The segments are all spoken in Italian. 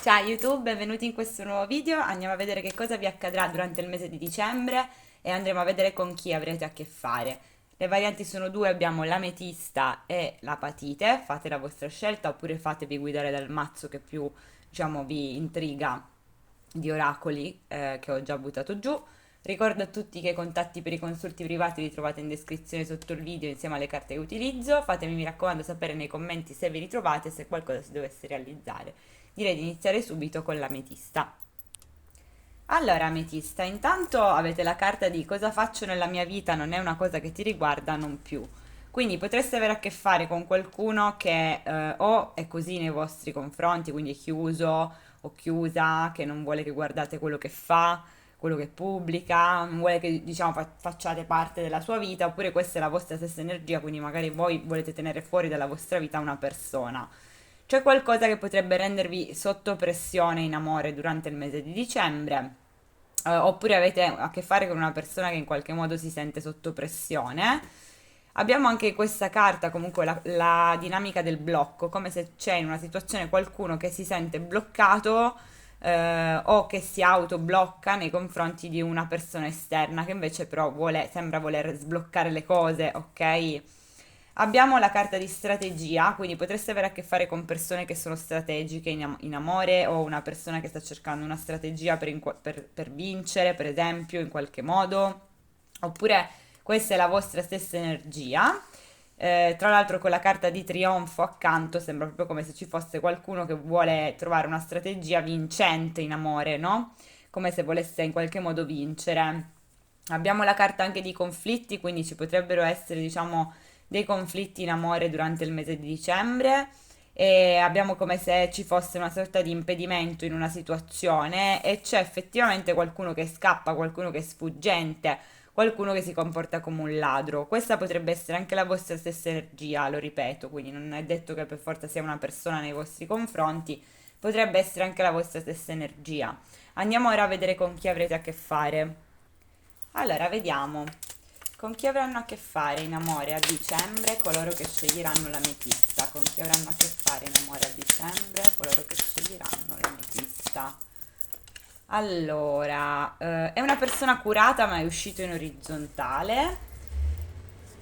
Ciao YouTube, benvenuti in questo nuovo video. Andiamo a vedere che cosa vi accadrà durante il mese di dicembre e andremo a vedere con chi avrete a che fare. Le varianti sono due, abbiamo l'ametista e l'apatite. Fate la vostra scelta oppure fatevi guidare dal mazzo che più, diciamo, vi intriga di oracoli che ho già buttato giù. Ricordo a tutti che i contatti per i consulti privati li trovate in descrizione sotto il video insieme alle carte che utilizzo. Fatemi, mi raccomando, sapere nei commenti se vi ritrovate, se qualcosa si dovesse realizzare. Direi di iniziare subito con l'ametista. Allora, ametista, intanto avete la carta di cosa faccio nella mia vita non è una cosa che ti riguarda, non più. Quindi potreste avere a che fare con qualcuno che o è così nei vostri confronti, quindi è chiuso o chiusa, che non vuole che guardate quello che fa, quello che pubblica, non vuole che diciamo facciate parte della sua vita, oppure questa è la vostra stessa energia, quindi magari voi volete tenere fuori dalla vostra vita una persona. C'è qualcosa che potrebbe rendervi sotto pressione in amore durante il mese di dicembre, oppure avete a che fare con una persona che in qualche modo si sente sotto pressione. Abbiamo anche questa carta, comunque la dinamica del blocco, come se c'è in una situazione qualcuno che si sente bloccato o che si autoblocca nei confronti di una persona esterna che invece però sembra voler sbloccare le cose, ok? Abbiamo la carta di strategia, quindi potreste avere a che fare con persone che sono strategiche in amore o una persona che sta cercando una strategia per vincere, per esempio, in qualche modo. Oppure questa è la vostra stessa energia. Tra l'altro con la carta di trionfo accanto sembra proprio come se ci fosse qualcuno che vuole trovare una strategia vincente in amore, no? Come se volesse in qualche modo vincere. Abbiamo la carta anche di conflitti, quindi ci potrebbero essere, diciamo, dei conflitti in amore durante il mese di dicembre e abbiamo come se ci fosse una sorta di impedimento in una situazione e c'è effettivamente qualcuno che scappa, qualcuno che è sfuggente, qualcuno che si comporta come un ladro. Questa potrebbe essere anche la vostra stessa energia, lo ripeto, quindi non è detto che per forza sia una persona nei vostri confronti, potrebbe essere anche la vostra stessa energia. Andiamo ora a vedere con chi avrete a che fare. Allora, vediamo. Con chi avranno a che fare in amore a dicembre coloro che sceglieranno l'ametista? Con chi avranno a che fare in amore a dicembre coloro che sceglieranno l'ametista? Allora, è una persona curata ma è uscito in orizzontale.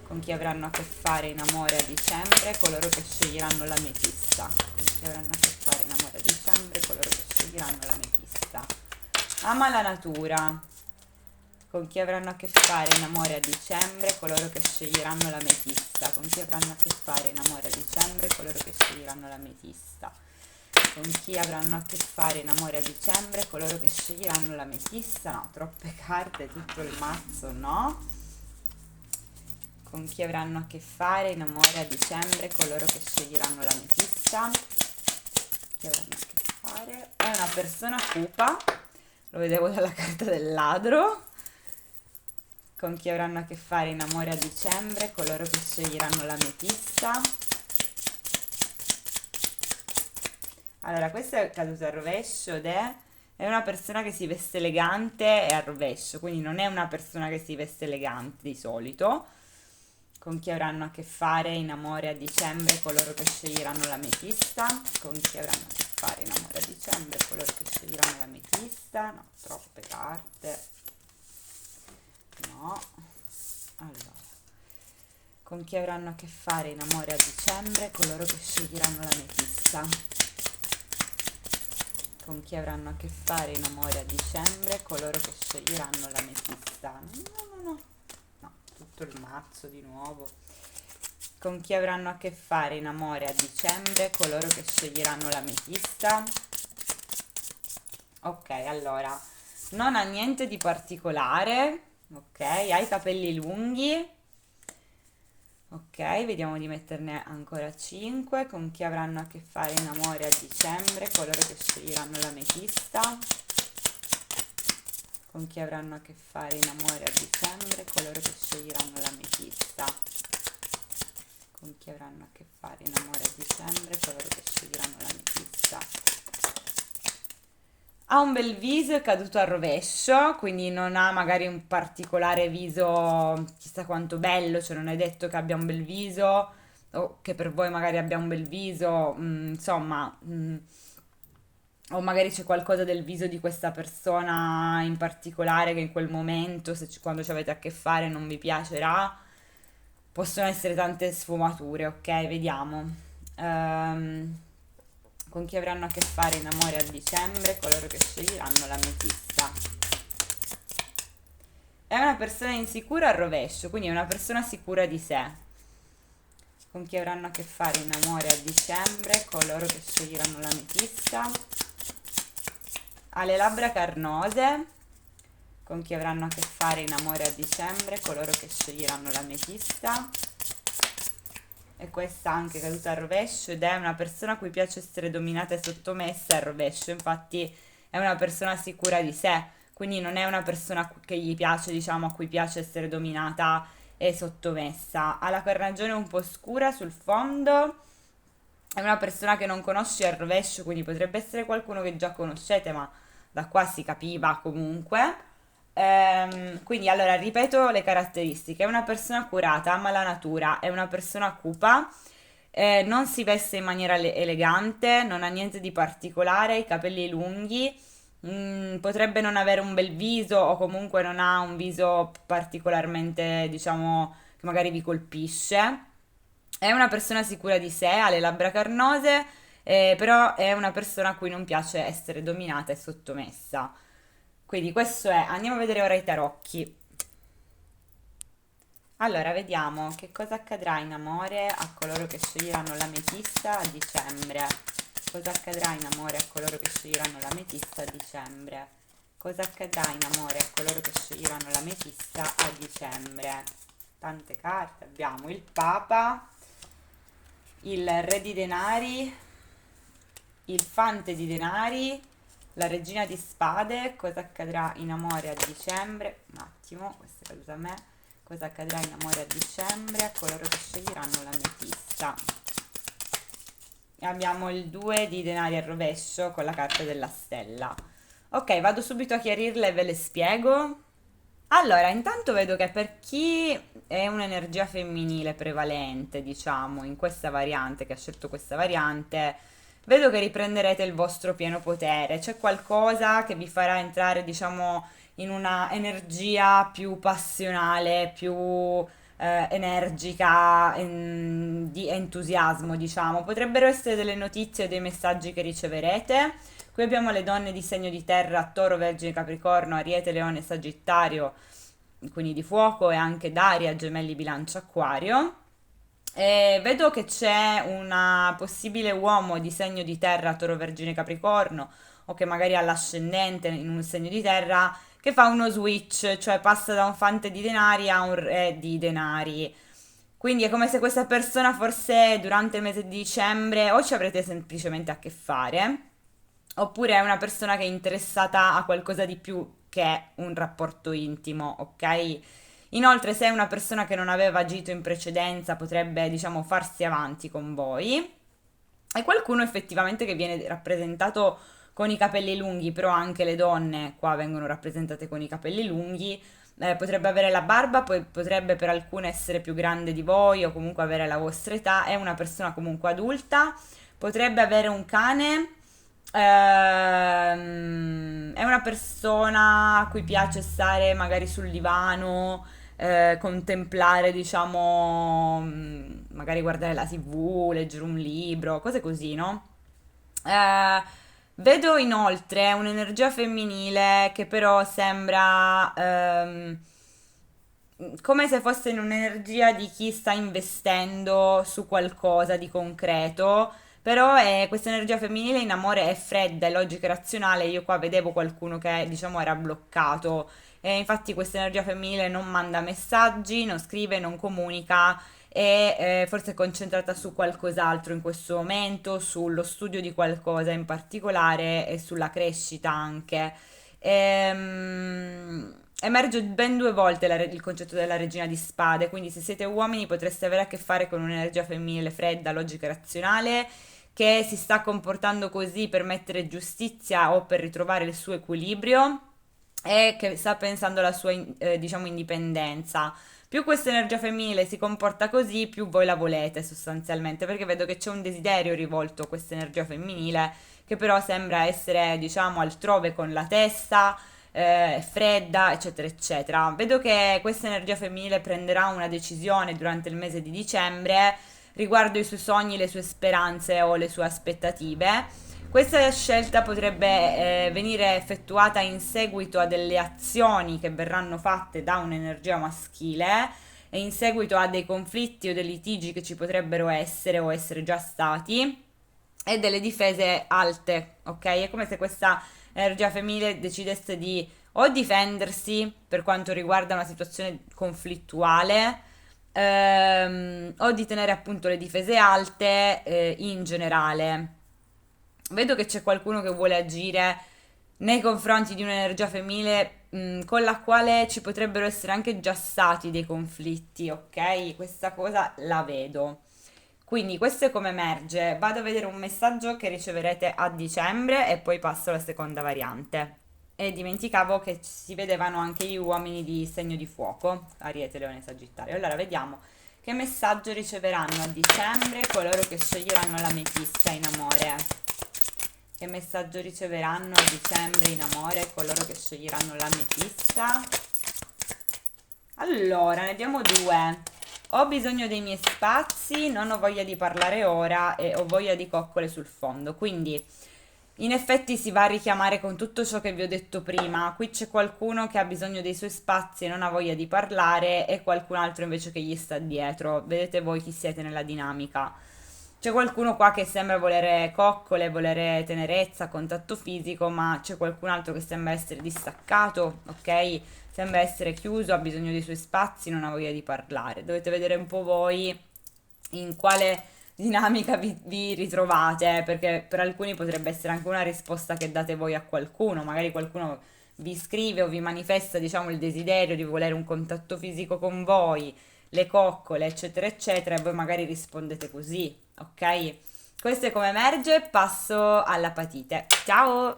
Con chi avranno a che fare in amore a dicembre coloro che sceglieranno l'ametista? Con chi avranno a che fare in amore a dicembre coloro che sceglieranno l'ametista? Ama la natura. Con chi avranno a che fare in amore a dicembre coloro che sceglieranno l'ametista? Con chi avranno a che fare in amore a dicembre coloro che sceglieranno l'ametista? Con chi avranno a che fare in amore a dicembre coloro che sceglieranno l'ametista? No, troppe carte, tutto il mazzo, no? Con chi avranno a che fare in amore a dicembre coloro che sceglieranno l'ametista? Chi avranno a che fare? È una persona cupa, lo vedevo dalla carta del ladro. Con chi avranno a che fare in amore a dicembre coloro che sceglieranno l'ametista. Allora, questo è caduto al rovescio ed è una persona che si veste elegante e al rovescio, quindi non è una persona che si veste elegante di solito. Con chi avranno a che fare in amore a dicembre coloro che sceglieranno l'ametista. Con chi avranno a che fare in amore a dicembre coloro che sceglieranno l'ametista. No, troppe carte. No. Allora, con chi avranno a che fare in amore a dicembre coloro che sceglieranno l'ametista? Con chi avranno a che fare in amore a dicembre coloro che sceglieranno l'ametista? No. No, tutto il mazzo di nuovo. Con chi avranno a che fare in amore a dicembre coloro che sceglieranno l'ametista? Ok, allora, non ha niente di particolare. Ok, ha i capelli lunghi. Ok, vediamo di metterne ancora 5. Con chi avranno a che fare in amore a dicembre coloro che sceglieranno l'ametista? Con chi avranno a che fare in amore a dicembre coloro che sceglieranno l'ametista? Con chi avranno a che fare in amore a dicembre coloro che sceglieranno l'ametista? Ha un bel viso, è caduto al rovescio, quindi non ha magari un particolare viso chissà quanto bello, cioè non è detto che abbia un bel viso o che per voi magari abbia un bel viso, insomma, o magari c'è qualcosa del viso di questa persona in particolare che in quel momento, quando ci avete a che fare, non vi piacerà. Possono essere tante sfumature, ok? Vediamo. Ehm, con chi avranno a che fare in amore a dicembre, coloro che sceglieranno l'ametista. È una persona insicura al rovescio, quindi è una persona sicura di sé. Con chi avranno a che fare in amore a dicembre, coloro che sceglieranno l'ametista. Ha le labbra carnose, con chi avranno a che fare in amore a dicembre, coloro che sceglieranno l'ametista. E questa anche caduta al rovescio ed è una persona a cui piace essere dominata e sottomessa al rovescio, infatti è una persona sicura di sé, quindi non è una persona che gli piace, diciamo, a cui piace essere dominata e sottomessa. Ha la carnagione un po' scura sul fondo, è una persona che non conosci al rovescio, quindi potrebbe essere qualcuno che già conoscete, ma da qua si capiva comunque. Quindi allora ripeto le caratteristiche: è una persona curata, ama la natura, è una persona cupa, non si veste in maniera elegante, non ha niente di particolare, i capelli lunghi, potrebbe non avere un bel viso o comunque non ha un viso particolarmente, diciamo, che magari vi colpisce. È una persona sicura di sé, ha le labbra carnose, però è una persona a cui non piace essere dominata e sottomessa. Quindi questo è, andiamo a vedere ora i tarocchi. Allora, vediamo che cosa accadrà in amore a coloro che sceglieranno l'ametista a dicembre. Cosa accadrà in amore a coloro che sceglieranno l'ametista a dicembre? Cosa accadrà in amore a coloro che sceglieranno l'ametista a dicembre? Tante carte, abbiamo il Papa, il Re di Denari, il Fante di Denari, la Regina di Spade. Cosa accadrà in amore a dicembre? Un attimo, questa è caduta a me. Cosa accadrà in amore a dicembre a coloro che sceglieranno l'ametista? E abbiamo il 2 di denari al rovescio con la carta della stella. Ok, vado subito a chiarirle e ve le spiego. Allora, intanto vedo che per chi è un'energia femminile prevalente, diciamo, in questa variante, che ha scelto questa variante, vedo che riprenderete il vostro pieno potere. C'è qualcosa che vi farà entrare, diciamo, in una energia più passionale, più energica, di entusiasmo, diciamo. Potrebbero essere delle notizie o dei messaggi che riceverete. Qui abbiamo le donne di segno di terra: Toro, Vergine, Capricorno, Ariete, Leone, Sagittario, quindi di fuoco, e anche d'aria, Gemelli, Bilancia, Acquario. E vedo che c'è una possibile uomo di segno di terra, Toro, Vergine, Capricorno, o che magari ha l'ascendente in un segno di terra, che fa uno switch, cioè passa da un fante di denari a un re di denari. Quindi è come se questa persona forse durante il mese di dicembre o ci avrete semplicemente a che fare, oppure è una persona che è interessata a qualcosa di più che un rapporto intimo, ok? Inoltre, se è una persona che non aveva agito in precedenza, potrebbe, diciamo, farsi avanti con voi. E qualcuno effettivamente che viene rappresentato con i capelli lunghi, però anche le donne qua vengono rappresentate con i capelli lunghi. Potrebbe avere la barba, poi potrebbe per alcune essere più grande di voi o comunque avere la vostra età. È una persona comunque adulta, potrebbe avere un cane. È una persona a cui piace stare magari sul divano, contemplare, diciamo, magari guardare la TV, leggere un libro, cose così, no? Eh, vedo inoltre un'energia femminile che però sembra come se fosse in un'energia di chi sta investendo su qualcosa di concreto, però questa energia femminile in amore è fredda, è logica e razionale. Io qua vedevo qualcuno che diciamo era bloccato e infatti questa energia femminile non manda messaggi, non scrive, non comunica e forse è concentrata su qualcos'altro in questo momento, sullo studio di qualcosa in particolare e sulla crescita anche. Emerge ben due volte il concetto della regina di spade, quindi se siete uomini potreste avere a che fare con un'energia femminile fredda, logica e razionale, che si sta comportando così per mettere giustizia o per ritrovare il suo equilibrio e che sta pensando alla sua, diciamo, indipendenza. Più questa energia femminile si comporta così, più voi la volete sostanzialmente, perché vedo che c'è un desiderio rivolto a questa energia femminile che però sembra essere, diciamo, altrove con la testa, fredda, eccetera, eccetera. Vedo che questa energia femminile prenderà una decisione durante il mese di dicembre riguardo i suoi sogni, le sue speranze o le sue aspettative. Questa scelta potrebbe venire effettuata in seguito a delle azioni che verranno fatte da un'energia maschile e in seguito a dei conflitti o dei litigi che ci potrebbero essere o essere già stati e delle difese alte, ok? È come se questa energia femminile decidesse di o difendersi per quanto riguarda una situazione conflittuale, o di tenere appunto le difese alte, in generale. Vedo che c'è qualcuno che vuole agire nei confronti di un'energia femminile, con la quale ci potrebbero essere anche già stati dei conflitti, ok? Questa cosa la vedo. Quindi questo è come emerge. Vado a vedere un messaggio che riceverete a dicembre e poi passo alla seconda variante. E dimenticavo che si vedevano anche gli uomini di segno di fuoco, Ariete, Leone, Sagittario. Allora vediamo che messaggio riceveranno a dicembre coloro che sceglieranno l'ametista in amore. Che messaggio riceveranno a dicembre in amore coloro che sceglieranno l'ametista? Allora, ne abbiamo due. Ho bisogno dei miei spazi, non ho voglia di parlare ora e ho voglia di coccole sul fondo. Quindi, in effetti si va a richiamare con tutto ciò che vi ho detto prima. Qui c'è qualcuno che ha bisogno dei suoi spazi e non ha voglia di parlare e qualcun altro invece che gli sta dietro. Vedete voi chi siete nella dinamica. C'è qualcuno qua che sembra volere coccole, volere tenerezza, contatto fisico, ma c'è qualcun altro che sembra essere distaccato, ok? Sembra essere chiuso, ha bisogno dei suoi spazi, non ha voglia di parlare. Dovete vedere un po' voi in quale dinamica vi ritrovate, perché per alcuni potrebbe essere anche una risposta che date voi a qualcuno, magari qualcuno vi scrive o vi manifesta, diciamo, il desiderio di volere un contatto fisico con voi, le coccole, eccetera, eccetera, e voi magari rispondete così, ok? Questo è come emerge, passo alla patite. Ciao!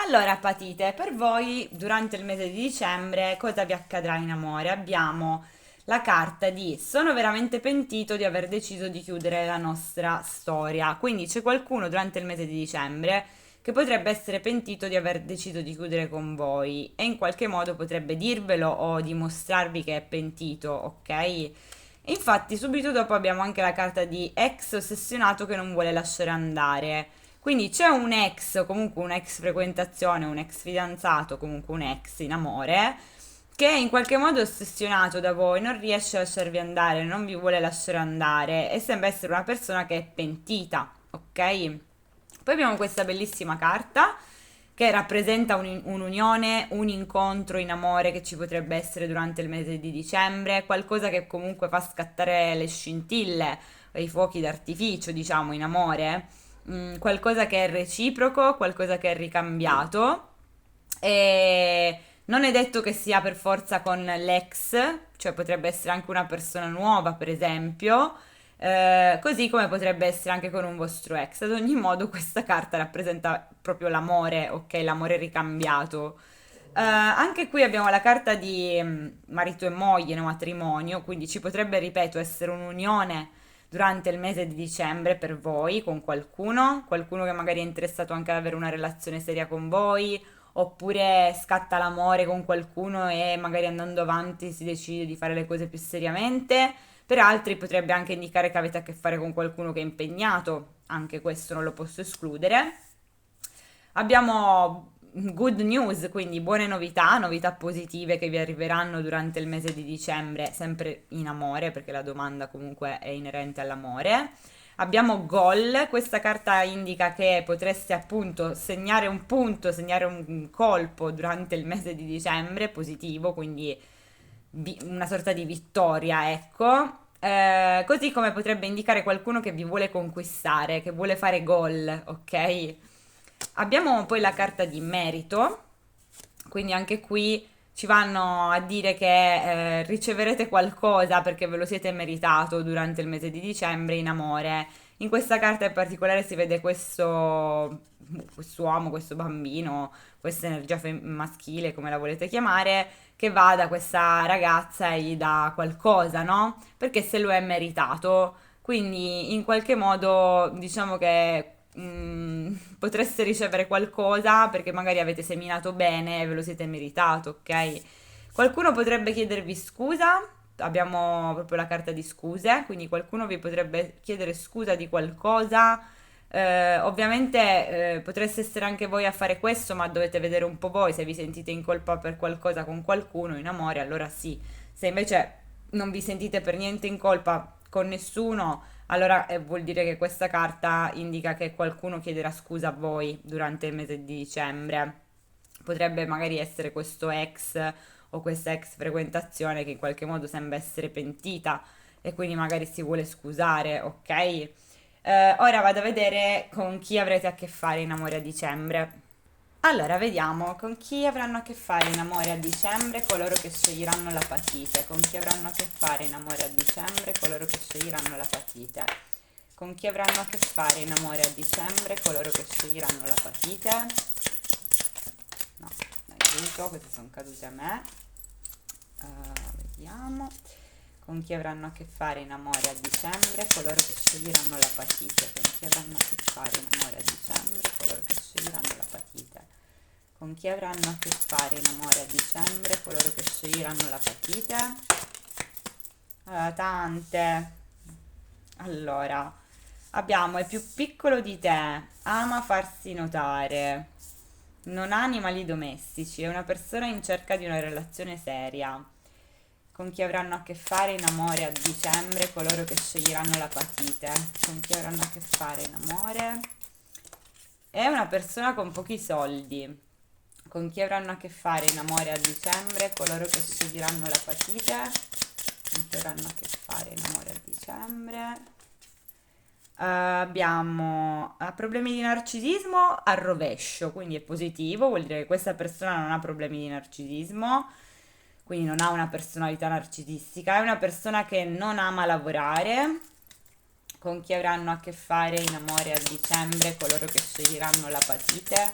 Allora, patite, per voi durante il mese di dicembre cosa vi accadrà in amore? Abbiamo la carta di sono veramente pentito di aver deciso di chiudere la nostra storia. Quindi c'è qualcuno durante il mese di dicembre che potrebbe essere pentito di aver deciso di chiudere con voi e in qualche modo potrebbe dirvelo o dimostrarvi che è pentito, ok? Infatti, subito dopo abbiamo anche la carta di ex ossessionato che non vuole lasciare andare. Quindi c'è un ex, o comunque un'ex frequentazione, un ex fidanzato, comunque un ex in amore, che in qualche modo è ossessionato da voi, non riesce a lasciarvi andare, non vi vuole lasciare andare e sembra essere una persona che è pentita, ok? Poi abbiamo questa bellissima carta che rappresenta un'unione, un incontro in amore che ci potrebbe essere durante il mese di dicembre, qualcosa che comunque fa scattare le scintille, i fuochi d'artificio, diciamo, in amore, qualcosa che è reciproco, qualcosa che è ricambiato e non è detto che sia per forza con l'ex, cioè potrebbe essere anche una persona nuova, per esempio, così come potrebbe essere anche con un vostro ex. Ad ogni modo, questa carta rappresenta proprio l'amore, ok? L'amore ricambiato. Anche qui abbiamo la carta di marito e moglie, no? Matrimonio, quindi ci potrebbe, ripeto, essere un'unione durante il mese di dicembre per voi con qualcuno, qualcuno che magari è interessato anche ad avere una relazione seria con voi, oppure scatta l'amore con qualcuno e magari andando avanti si decide di fare le cose più seriamente. Per altri potrebbe anche indicare che avete a che fare con qualcuno che è impegnato, anche questo non lo posso escludere. Abbiamo good news, quindi buone novità, novità positive che vi arriveranno durante il mese di dicembre, sempre in amore, perché la domanda comunque è inerente all'amore. Abbiamo goal, questa carta indica che potreste appunto segnare un punto, segnare un colpo durante il mese di dicembre, positivo, quindi una sorta di vittoria, ecco. Così come potrebbe indicare qualcuno che vi vuole conquistare, che vuole fare gol, ok? Abbiamo poi la carta di merito, quindi anche qui ci vanno a dire che riceverete qualcosa perché ve lo siete meritato durante il mese di dicembre in amore. In questa carta in particolare si vede questo quest'uomo, questo bambino, questa energia maschile, come la volete chiamare, che va da questa ragazza e gli dà qualcosa, no? Perché se lo è meritato. Quindi in qualche modo diciamo che potreste ricevere qualcosa perché magari avete seminato bene e ve lo siete meritato, ok? Qualcuno potrebbe chiedervi scusa, abbiamo proprio la carta di scuse, quindi qualcuno vi potrebbe chiedere scusa di qualcosa. Ovviamente potreste essere anche voi a fare questo, ma dovete vedere un po' voi se vi sentite in colpa per qualcosa con qualcuno in amore, allora sì. Se invece non vi sentite per niente in colpa con nessuno, allora vuol dire che questa carta indica che qualcuno chiederà scusa a voi durante il mese di dicembre. Potrebbe magari essere questo ex o questa ex frequentazione che in qualche modo sembra essere pentita e quindi magari si vuole scusare, ok? Ora vado a vedere con chi avrete a che fare in amore a dicembre. Allora, vediamo con chi avranno a che fare in amore a dicembre coloro che sceglieranno la patite. Con chi avranno a che fare in amore a dicembre coloro che sceglieranno la patite. Con chi avranno a che fare in amore a dicembre coloro che sceglieranno la patite. No, aiuto, queste sono cadute a me. Vediamo. Con chi avranno a che fare in amore a dicembre coloro che sceglieranno la patite. Con chi avranno a che fare in amore a dicembre coloro che sceglieranno la patite. Con chi avranno a che fare in amore a dicembre coloro che sceglieranno la patite. Tante. Allora, abbiamo il più piccolo di te, ama farsi notare, non ha animali domestici, è una persona in cerca di una relazione seria. Con chi avranno a che fare in amore a dicembre coloro che sceglieranno la patite. Con chi avranno a che fare in amore. È una persona con pochi soldi. Con chi avranno a che fare in amore a dicembre coloro che sceglieranno la patite. Con chi avranno a che fare in amore a dicembre. Abbiamo problemi di narcisismo al rovescio, quindi è positivo, vuol dire che questa persona non ha problemi di narcisismo, quindi non ha una personalità narcisistica, è una persona che non ama lavorare. Con chi avranno a che fare in amore a dicembre coloro che sceglieranno la patite.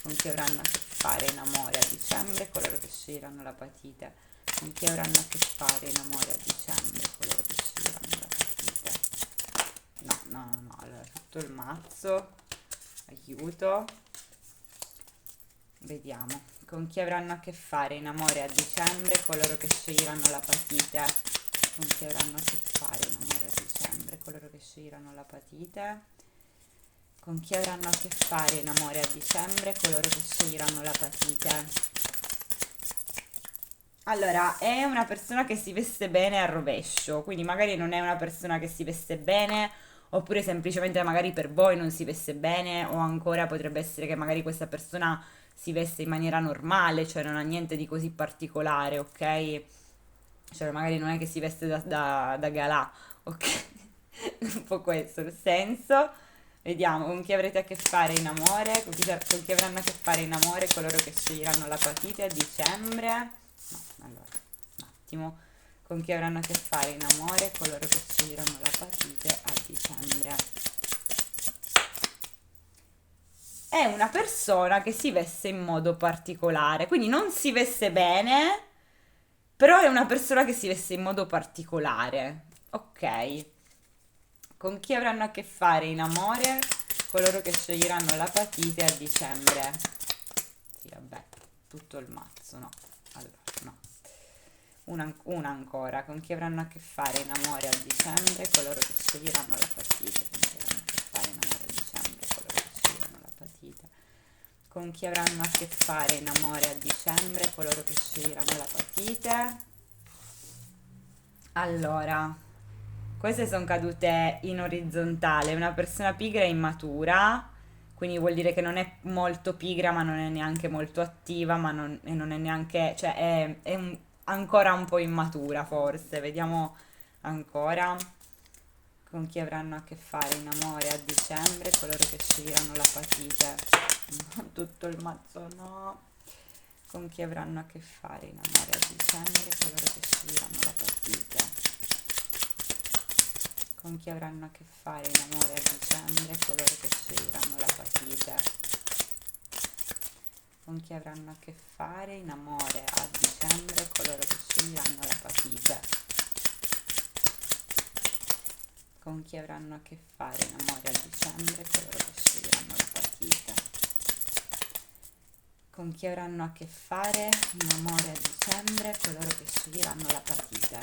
Con chi avranno a che fare in amore a dicembre coloro che sceglieranno la patite. Con chi avranno a che fare in amore a dicembre coloro che sceglieranno la patite. No, allora tutto il mazzo, aiuto. Vediamo. Con chi avranno a che fare in amore a dicembre coloro che sceglieranno la patite. Con chi avranno a che fare in amore a dicembre coloro che sceglieranno la patite. Con chi avranno a che fare in amore a dicembre coloro che sceglieranno la patite. Allora, è una persona che si veste bene al rovescio, quindi magari non è una persona che si veste bene, oppure semplicemente magari per voi non si veste bene, o ancora potrebbe essere che magari questa persona si veste in maniera normale, cioè non ha niente di così particolare, ok? Cioè magari non è che si veste da galà, ok? Un po' questo il senso. Vediamo con chi avrete a che fare in amore, con chi avranno a che fare in amore coloro che sceglieranno la patite a dicembre. No, allora, un attimo. Con chi avranno a che fare in amore coloro che sceglieranno la patite a dicembre. È una persona che si veste in modo particolare, quindi non si veste bene, però è una persona che si veste in modo particolare. Ok. Con chi avranno a che fare in amore coloro che sceglieranno la patite a dicembre? Sì, vabbè, tutto il mazzo, no. Allora, no. Una ancora. Con chi avranno a che fare in amore a dicembre coloro che sceglieranno la patite? Con chi avranno a che fare in amore a dicembre coloro che sceglieranno la patite? Con chi avranno a che fare in amore a dicembre coloro che sceglieranno la patite? Allora, queste sono cadute in orizzontale. Una persona pigra e immatura, quindi vuol dire che non è molto pigra, ma non è neanche molto attiva, e non è neanche, cioè ancora un po' immatura forse. Vediamo ancora con chi avranno a che fare in amore a dicembre coloro che sceglieranno la patite. Tutto il mazzo no. Con chi avranno a che fare in amore a dicembre coloro che sceglieranno la patite. Con chi avranno a che fare in amore a dicembre coloro che sceglieranno la patite. con chi avranno a che fare in amore a dicembre coloro che sceglieranno l'apatite, con chi avranno a che fare in amore a dicembre coloro che sceglieranno l'apatite, con chi avranno a che fare in amore a dicembre coloro che sceglieranno l'apatite.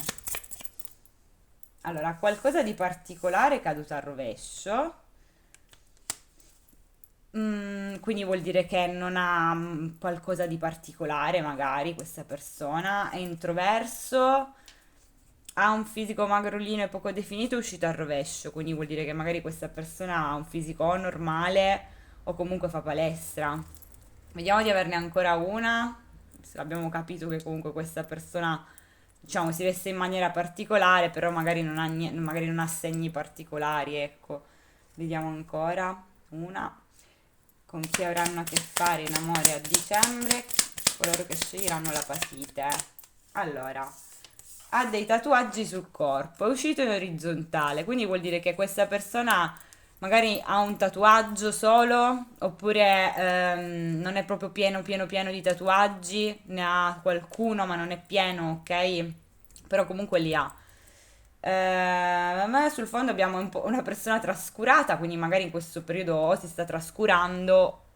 Allora, qualcosa di particolare è caduto al rovescio. Quindi vuol dire che non ha qualcosa di particolare, magari questa persona è introverso, ha un fisico magrolino e poco definito, è uscito al rovescio, quindi vuol dire che magari questa persona ha un fisico o normale o comunque fa palestra. Vediamo di averne ancora una. Abbiamo capito che comunque questa persona, diciamo, si veste in maniera particolare, però magari non ha, magari non ha segni particolari, ecco. Vediamo ancora una. Con chi avranno a che fare in amore a dicembre coloro che sceglieranno l'apatite. Allora, ha dei tatuaggi sul corpo, è uscito in orizzontale, quindi vuol dire che questa persona magari ha un tatuaggio solo, oppure non è proprio pieno di tatuaggi, ne ha qualcuno ma non è pieno, ok? Però comunque li ha. A me sul fondo abbiamo un po' una persona trascurata, quindi magari in questo periodo o si sta trascurando,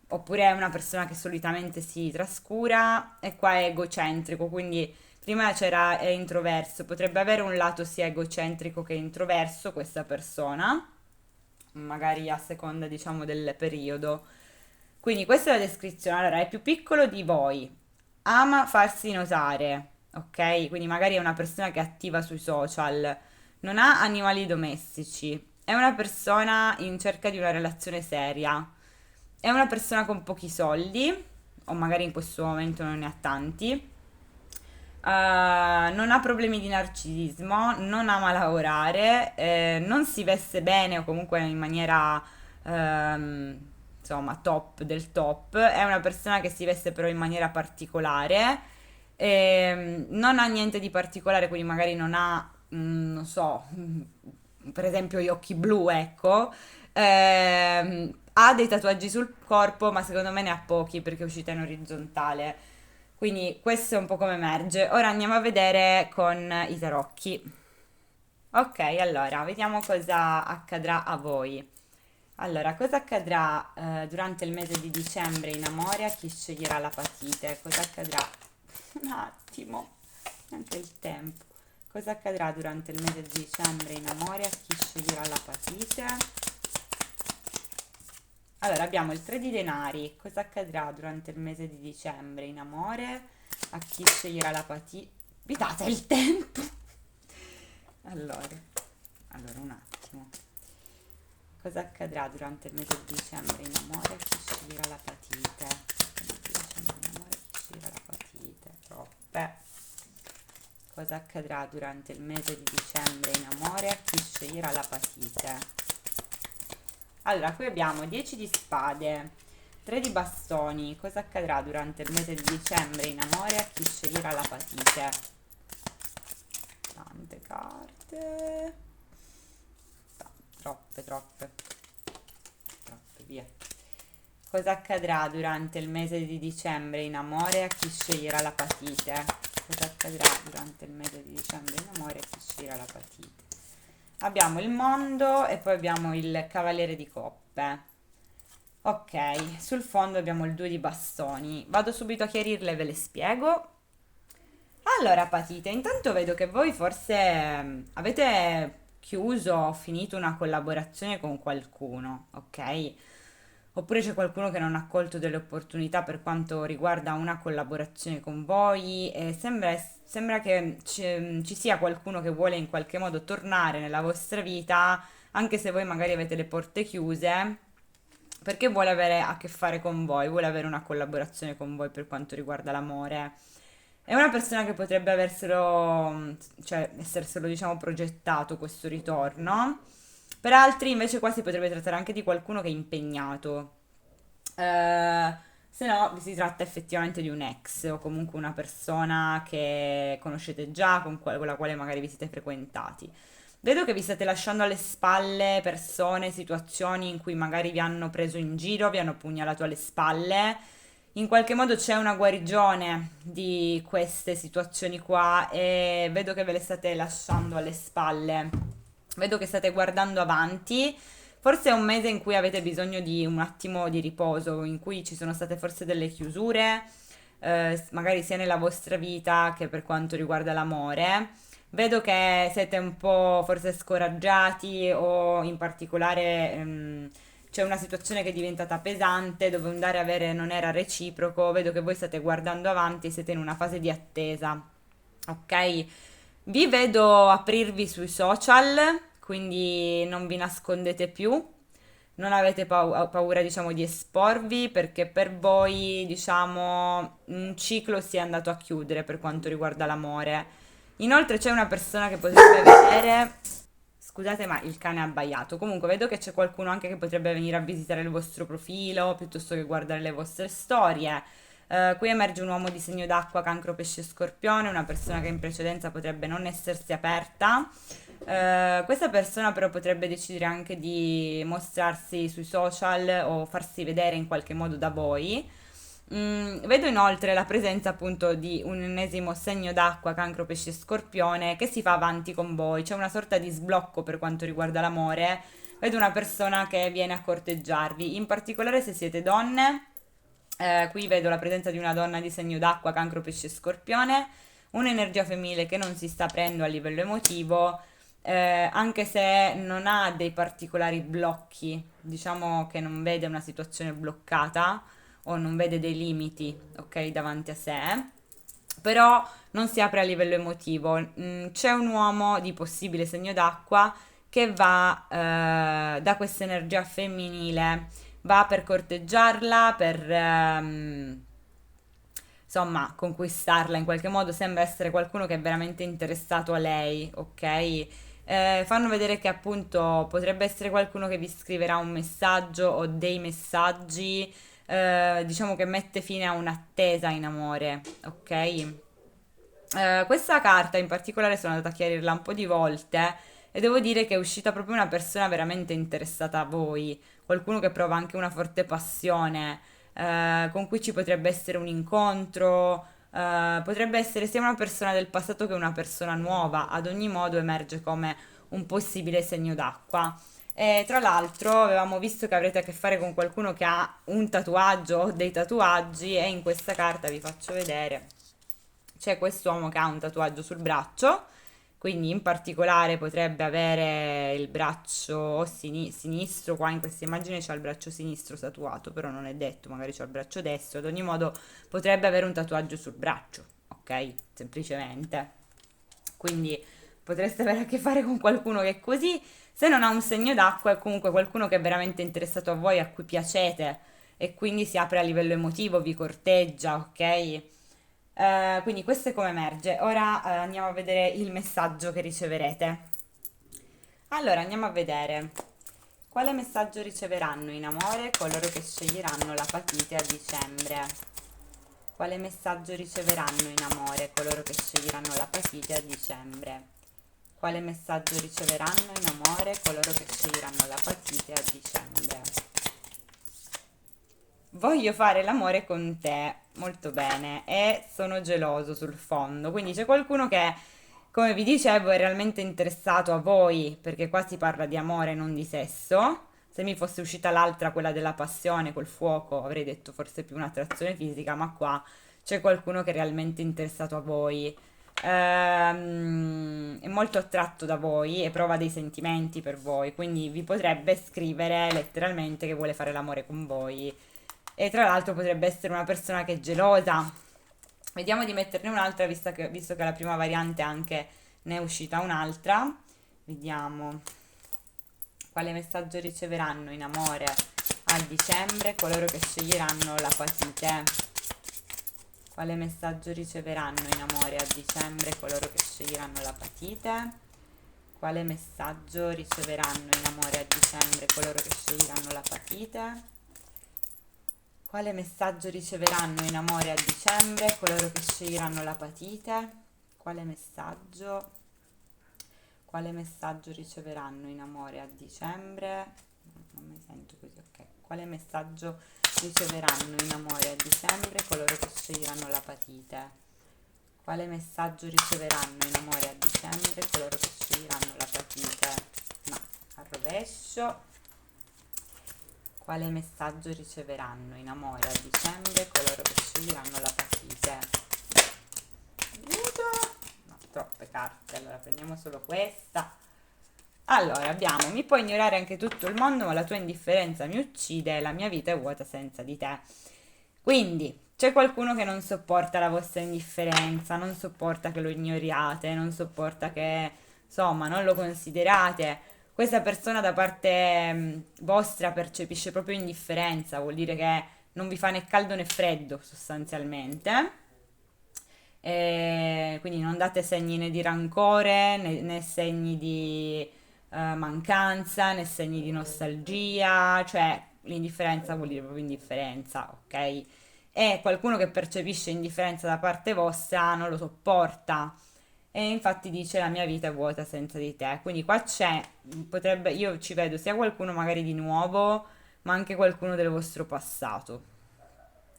oppure è una persona che solitamente si trascura, e qua è egocentrico, quindi prima c'era è introverso, potrebbe avere un lato sia egocentrico che introverso questa persona, magari a seconda, diciamo, del periodo. Quindi questa è la descrizione. Allora, è più piccolo di voi, ama farsi notare, ok? Quindi magari è una persona che è attiva sui social, non ha animali domestici, è una persona in cerca di una relazione seria, è una persona con pochi soldi, o magari in questo momento non ne ha tanti, non ha problemi di narcisismo, non ama lavorare, non si veste bene o comunque in maniera, ehm, insomma, top del top. È una persona che si veste però in maniera particolare. Non ha niente di particolare, quindi magari non ha, non so, per esempio gli occhi blu, ecco. Ha dei tatuaggi sul corpo, ma secondo me ne ha pochi perché è uscita in orizzontale. Quindi questo è un po' come emerge. Ora andiamo a vedere con i tarocchi. Ok, allora, vediamo cosa accadrà a voi. Allora, cosa accadrà durante il mese di dicembre in amore a chi sceglierà l'apatite? Cosa accadrà? Un attimo, neanche il tempo. Cosa accadrà durante il mese di dicembre in amore a chi sceglierà l'apatite? Allora, abbiamo il 3 di denari. Cosa accadrà durante il mese di dicembre in amore a chi sceglierà l'apatite? Abitate il tempo! Allora, un attimo. Cosa accadrà durante il mese di dicembre in amore a chi sceglierà l'apatite? Dicembre in amore a chi sceglierà l'apatite? Troppe. Cosa accadrà durante il mese di dicembre in amore a chi sceglierà l'apatite? Allora, qui abbiamo 10 di spade, 3 di bastoni. Cosa accadrà durante il mese di dicembre in amore a chi sceglierà l'apatite? Tante carte. Troppe, via. Cosa accadrà durante il mese di dicembre in amore a chi sceglierà l'apatite? Cosa accadrà durante il mese di dicembre in amore a chi sceglierà l'apatite? Abbiamo il mondo e poi abbiamo il cavaliere di coppe. Ok, sul fondo abbiamo il 2 di bastoni. Vado subito a chiarirle e ve le spiego. Allora, Patite, intanto vedo che voi forse avete chiuso o finito una collaborazione con qualcuno, ok? Oppure c'è qualcuno che non ha colto delle opportunità per quanto riguarda una collaborazione con voi e sembra che ci sia qualcuno che vuole in qualche modo tornare nella vostra vita, anche se voi magari avete le porte chiuse, perché vuole avere a che fare con voi, vuole avere una collaborazione con voi per quanto riguarda l'amore. È una persona che potrebbe averselo, cioè esserselo, diciamo, progettato questo ritorno. Per altri invece qua si potrebbe trattare anche di qualcuno che è impegnato. Se no, si tratta effettivamente di un ex o comunque una persona che conoscete già, con la quale magari vi siete frequentati. Vedo che vi state lasciando alle spalle persone, situazioni in cui magari vi hanno preso in giro, vi hanno pugnalato alle spalle. In qualche modo c'è una guarigione di queste situazioni qua e vedo che ve le state lasciando alle spalle. Vedo che state guardando avanti. Forse è un mese in cui avete bisogno di un attimo di riposo, in cui ci sono state forse delle chiusure, magari sia nella vostra vita che per quanto riguarda l'amore. Vedo che siete un po' forse scoraggiati o in particolare c'è una situazione che è diventata pesante dove un dare e avere non era reciproco. Vedo che voi state guardando avanti e siete in una fase di attesa. Ok? Vi vedo aprirvi sui social, quindi non vi nascondete più, non avete paura, diciamo, di esporvi perché per voi, diciamo, un ciclo si è andato a chiudere per quanto riguarda l'amore. Inoltre c'è una persona che potrebbe vedere. Scusate, ma il cane ha abbaiato. Comunque, vedo che c'è qualcuno anche che potrebbe venire a visitare il vostro profilo piuttosto che guardare le vostre storie. Qui emerge un uomo di segno d'acqua, cancro, pesce, scorpione, una persona che in precedenza potrebbe non essersi aperta. Questa persona però potrebbe decidere anche di mostrarsi sui social o farsi vedere in qualche modo da voi. Vedo inoltre la presenza appunto di un ennesimo segno d'acqua, cancro, pesce, scorpione, che si fa avanti con voi. C'è una sorta di sblocco per quanto riguarda l'amore. Vedo una persona che viene a corteggiarvi, in particolare se siete donne. Qui vedo la presenza di una donna di segno d'acqua, cancro, pesce, scorpione, un'energia femminile che non si sta aprendo a livello emotivo, anche se non ha dei particolari blocchi, diciamo che non vede una situazione bloccata o non vede dei limiti, ok, davanti a sé, però non si apre a livello emotivo. C'è un uomo di possibile segno d'acqua che va da questa energia femminile, va per corteggiarla, per insomma conquistarla in qualche modo. Sembra essere qualcuno che è veramente interessato a lei, ok? Fanno vedere che appunto potrebbe essere qualcuno che vi scriverà un messaggio o dei messaggi, diciamo che mette fine a un'attesa in amore, ok? Questa carta in particolare sono andata a chiarirla un po' di volte e devo dire che è uscita proprio una persona veramente interessata a voi, qualcuno che prova anche una forte passione, con cui ci potrebbe essere un incontro, potrebbe essere sia una persona del passato che una persona nuova, ad ogni modo emerge come un possibile segno d'acqua. E tra l'altro avevamo visto che avrete a che fare con qualcuno che ha un tatuaggio o dei tatuaggi e in questa carta vi faccio vedere. C'è quest'uomo che ha un tatuaggio sul braccio, quindi in particolare potrebbe avere il braccio sinistro, qua in questa immagine c'ha il braccio sinistro tatuato, però non è detto, magari c'ha il braccio destro, ad ogni modo potrebbe avere un tatuaggio sul braccio, ok? Semplicemente. Quindi potreste avere a che fare con qualcuno che è così, se non ha un segno d'acqua è comunque qualcuno che è veramente interessato a voi, a cui piacete e quindi si apre a livello emotivo, vi corteggia, ok? Quindi questo è come emerge. Ora andiamo a vedere il messaggio che riceverete. Allora, andiamo a vedere quale messaggio riceveranno in amore coloro che sceglieranno la patite a dicembre. Quale messaggio riceveranno in amore coloro che sceglieranno la patite a dicembre? Quale messaggio riceveranno in amore coloro che sceglieranno la patite a dicembre? Voglio fare l'amore con te, molto bene, e sono geloso sul fondo. Quindi c'è qualcuno che, come vi dicevo, è realmente interessato a voi, perché qua si parla di amore, non di sesso. Se mi fosse uscita l'altra, quella della passione, col fuoco, avrei detto forse più un'attrazione fisica, ma qua c'è qualcuno che è realmente interessato a voi. È molto attratto da voi e prova dei sentimenti per voi, quindi vi potrebbe scrivere letteralmente che vuole fare l'amore con voi e tra l'altro potrebbe essere una persona che è gelosa. Vediamo di metterne un'altra, visto che la prima variante anche ne è uscita un'altra. Vediamo quale messaggio riceveranno in amore a dicembre coloro che sceglieranno la patite. Quale messaggio riceveranno in amore a dicembre coloro che sceglieranno la patite? Quale messaggio riceveranno in amore a dicembre coloro che sceglieranno la patite? Quale messaggio riceveranno in amore a dicembre coloro che sceglieranno la patite? Quale messaggio quale messaggio riceveranno in amore a dicembre? Non mi sento così, ok. Quale messaggio riceveranno in amore a dicembre coloro che sceglieranno la patite? Quale messaggio riceveranno in amore a dicembre coloro che sceglieranno la patite? No, al rovescio. Quale messaggio riceveranno in amore a dicembre coloro che sceglieranno la patite? Aiuto! No, troppe carte, allora prendiamo solo questa. Allora, abbiamo, mi puoi ignorare anche tutto il mondo, ma la tua indifferenza mi uccide e la mia vita è vuota senza di te. Quindi, c'è qualcuno che non sopporta la vostra indifferenza, non sopporta che lo ignoriate, non sopporta che, insomma, non lo considerate. Questa persona da parte vostra percepisce proprio indifferenza, vuol dire che non vi fa né caldo né freddo, sostanzialmente. Quindi non date segni né di rancore né segni di mancanza né segni di nostalgia, cioè l'indifferenza vuol dire proprio indifferenza, ok? E qualcuno che percepisce indifferenza da parte vostra non lo sopporta e infatti dice la mia vita è vuota senza di te. Quindi qua c'è, potrebbe, io ci vedo sia qualcuno magari di nuovo, ma anche qualcuno del vostro passato.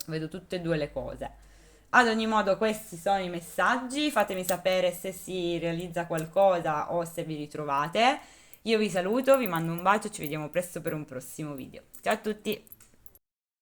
Vedo tutte e due le cose. Ad ogni modo, questi sono i messaggi. Fatemi sapere se si realizza qualcosa o se vi ritrovate. Io vi saluto, vi mando un bacio, ci vediamo presto per un prossimo video. Ciao a tutti!